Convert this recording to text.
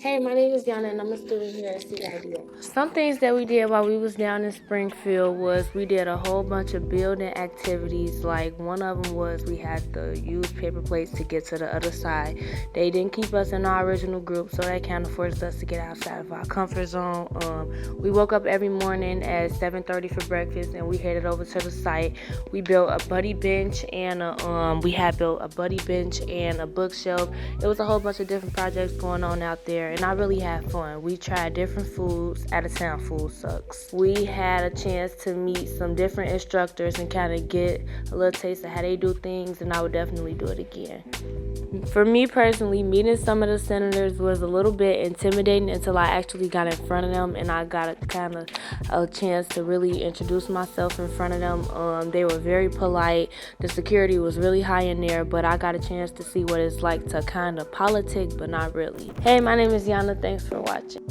Hey, my name is Yana and I'm a student here at CYDI. Some things that we did while we was down in Springfield was we did a whole bunch of building activities. Like one of them was we had to use paper plates to get to the other side. They didn't keep us in our original group, so that kind of forced us to get outside of our comfort zone. We woke up every morning at 7:30 for breakfast and we headed over to the site. We built a buddy bench and built a buddy bench and a bookshelf. It was a whole bunch of different projects going on out there, and I really had fun. We tried different foods. Out of town food sucks. We had a chance to meet some different instructors and kind of get a little taste of how they do things, and I would definitely do it again. For me personally, meeting some of the senators was a little bit intimidating until I actually got in front of them and I got a chance to really introduce myself in front of them. They were very polite. The security was really high in there, but I got a chance to see what it's like to kind of politic, but not really. Hey, my name is Yana. Thanks for watching.